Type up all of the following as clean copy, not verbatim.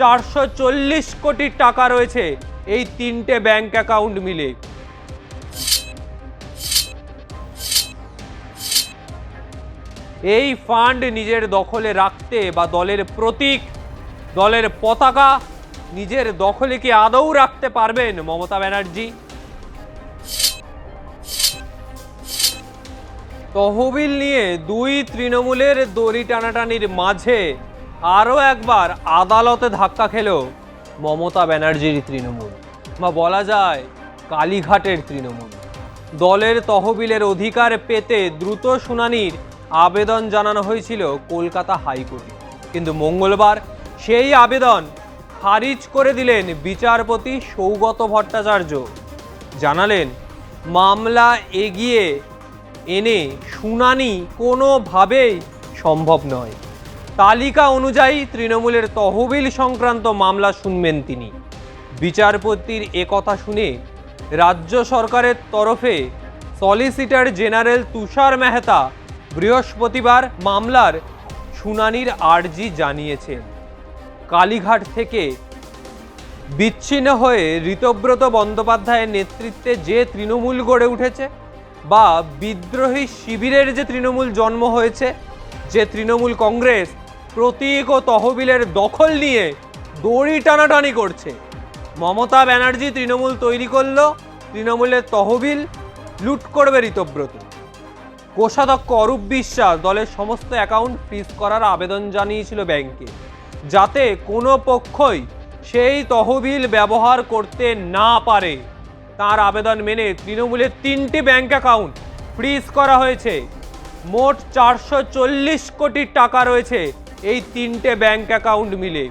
440 কোটি টাকা রয়েছে এই তিনটে ব্যাংক অ্যাকাউন্ট মিলে। এই ফান্ড নিজের দখলে রাখতে বা দলের প্রতীক, দলের পতাকা নিজের দখলে কি আদৌ রাখতে পারবেন মমতা ব্যানার্জি? তহবিল নিয়ে দুই তৃণমূলের দড়ি টানাটানির মাঝে আরও একবার আদালতে ধাক্কা খেল মমতা ব্যানার্জির তৃণমূল, বা বলা যায় কালীঘাটের তৃণমূল। দলের তহবিলের অধিকার পেতে দ্রুত শুনানির আবেদন জানানো হয়েছিল কলকাতা হাইকোর্টে, কিন্তু মঙ্গলবার সেই আবেদন খারিজ করে দিলেন বিচারপতি সৌগত ভট্টাচার্য। জানালেন, মামলা এগিয়ে এনে শুনানি কোনোভাবেই সম্ভব নয়। তালিকা অনুযায়ী তৃণমূলের তহবিল সংক্রান্ত মামলা শুনবেন তিনি। বিচারপতির একথা শুনে রাজ্য সরকারের তরফে সলিসিটর জেনারেল তুষার মেহতা বৃহস্পতিবার মামলার শুনানির আর্জি জানিয়েছেন। কালীঘাট থেকে বিচ্ছিন্ন হয়ে ঋতব্রত বন্দ্যোপাধ্যায়ের নেতৃত্বে যে তৃণমূল গড়ে উঠেছে, বা বিদ্রোহী শিবিরের যে তৃণমূল জন্ম হয়েছে, যে তৃণমূল কংগ্রেস প্রতীক ও তহবিলের দখল নিয়ে দড়ি টানাটানি করছে, মমতা ব্যানার্জি তৃণমূল তৈরি করলো, তৃণমূলের তহবিল লুট করবে ঋতব্রত। কোষাধ্যক্ষ অরূপ বিশ্বাস দলের সমস্ত অ্যাকাউন্ট ফ্রিজ করার আবেদন জানিয়েছিল ব্যাংকে, যাতে কোনো পক্ষই সেই তহবিল ব্যবহার করতে না পারে। তার আবেদন মেনে তৃণমূলের 3টি ব্যাংক অ্যাকাউন্ট ফ্রিজ করা হয়েছে। মোট 440 কোটি টাকা রয়েছে এই 3টে ব্যাংক অ্যাকাউন্ট মিলে।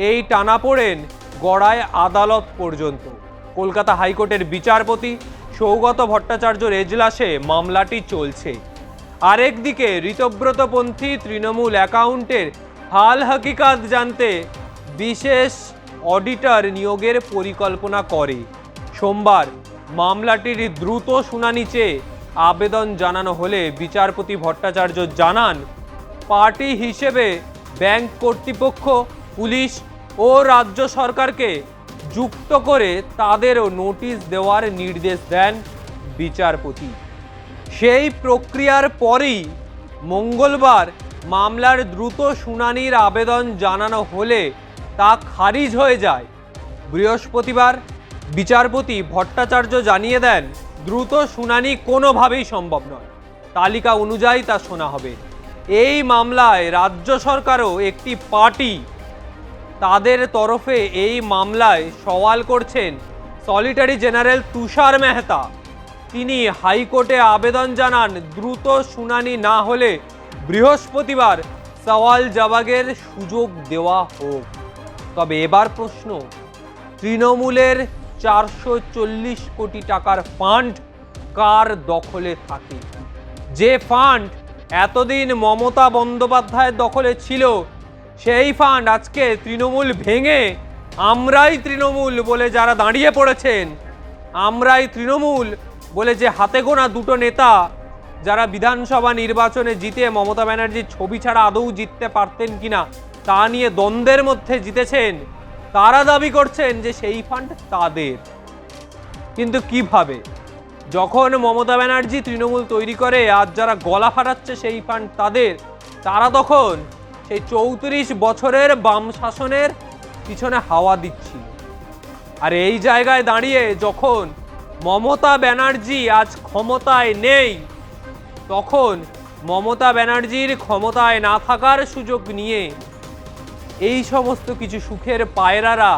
এই টানাপোড়েন গড়ায় আদালত পর্যন্ত। কলকাতা হাইকোর্টের বিচারপতি সৌগত ভট্টাচার্যর এজলাসে মামলাটি চলছে। আরেকদিকে ঋতব্রতপন্থী তৃণমূল অ্যাকাউন্টের হাল হাকিকাত জানতে বিশেষ অডিটর নিয়োগের পরিকল্পনা করে। সোমবার মামলাটির দ্রুত শুনানি চেয়ে আবেদন জানানো হলে বিচারপতি ভট্টাচার্য জানান, পার্টি হিসেবে ব্যাংক কর্তৃপক্ষ, পুলিশ ও রাজ্য সরকারকে যুক্ত করে তাদেরও নোটিশ দেওয়ার নির্দেশ দেন বিচারপতি। সেই প্রক্রিয়ার পরই মঙ্গলবার মামলার দ্রুত শুনানির আবেদন জানানো হলে তা খারিজ হয়ে যায়। বৃহস্পতিবার বিচারপতি ভট্টাচার্য জানিয়ে দেন, দ্রুত শুনানি কোনোভাবেই সম্ভব নয়, তালিকা অনুযায়ী তা শোনা হবে। এই মামলায় রাজ্য সরকারও একটি পার্টি। তাদের তরফে এই মামলায় সওয়াল করছেন সলিসিটর জেনারেল তুষার মেহতা। তিনি হাইকোর্টে আবেদন জানান, দ্রুত শুনানি না হলে বৃহস্পতিবার সওয়াল জবাবের সুযোগ দেওয়া হোক। তবে এবার প্রশ্ন, তৃণমূলের 440 কোটি টাকার ফান্ড কার দখলে থাকে? যে ফান্ড এতদিন মমতা বন্দ্যোপাধ্যায়ের দখলে ছিল, সেই ফান্ড আজকে তৃণমূল ভেঙে আমরাই তৃণমূল বলে যারা দাঁড়িয়ে পড়েছেন, আমরাই তৃণমূল বলে যে হাতে গোনা দুটো নেতা যারা বিধানসভা নির্বাচনে জিতে মমতা ব্যানার্জির ছবি ছাড়া আদৌ জিততে পারতেন কিনা তা নিয়ে দ্বন্দ্বের মধ্যে জিতেছেন, তারা দাবি করছেন যে সেই ফান্ড তাদের। কিন্তু কিভাবে? যখন মমতা ব্যানার্জি তৃণমূল তৈরি করে আজ যারা গলা ফাটাচ্ছে সেই ফান্ড তাদের, তারা তখন সেই 34 বছরের বাম শাসনের পিছনে হাওয়া দিচ্ছিল। আর এই জায়গায় দাঁড়িয়ে যখন মমতা ব্যানার্জি আজ ক্ষমতায় নেই, তখন মমতা ব্যানার্জির ক্ষমতায় না থাকার সুযোগ নিয়ে এই সমস্ত কিছু সুখের পায়রারা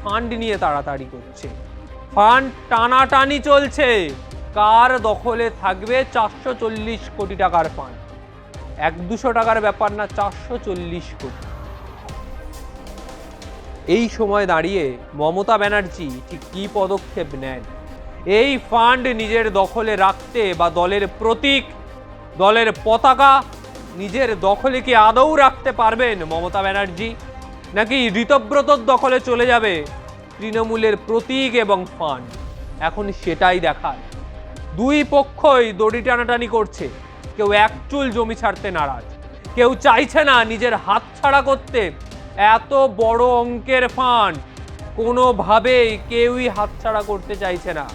ফান্ড নিয়ে তাড়াতাড়ি করছে। ফান্ড টানাটানি চলছে, কার দখলে থাকবে 440 কোটি টাকার ফান্ড। 100-200 টাকার ব্যাপার না, 440 কোটি। এই সময় দাঁড়িয়ে মমতা ব্যানার্জি ঠিক কী পদক্ষেপ নেন? এই ফান্ড নিজের দখলে রাখতে বা দলের প্রতীক, দলের পতাকা নিজের দখলে কি আদৌ রাখতে পারবেন মমতা ব্যানার্জি, নাকি ঋতব্রতর দখলে চলে যাবে তৃণমূলের প্রতীক এবং ফান্ড? এখন সেটাই দেখার। দুই পক্ষই দড়ি টানাটানি করছে। কেউ এক চুল জমি ছাড়তে নারাজ, কেউ চাইছে না নিজের হাত ছাড়া করতে এত বড় অঙ্কের ফান্ড কোনোভাবেই কেউই হাতছাড়া করতে চাইছে না।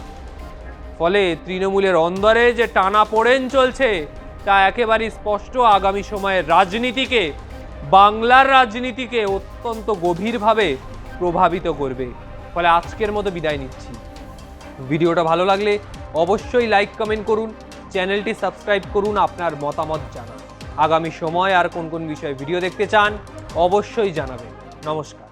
ফলে তৃণমূলের অন্দরে যে টানাপোড়েন চলছে তা একেবারেই স্পষ্ট। আগামী সময়ের রাজনীতিকে, বাংলার রাজনীতিকে অত্যন্ত গভীরভাবে প্রভাবিত করবে। ফলে আজকের মতো বিদায় নিচ্ছি। ভিডিওটা ভালো লাগলে অবশ্যই লাইক কমেন্ট করুন, চ্যানেলটি সাবস্ক্রাইব করুন, আপনার মতামত জানান। আগামী সময় আর কোন কোন বিষয়ে ভিডিও দেখতে চান অবশ্যই জানাবেন। নমস্কার।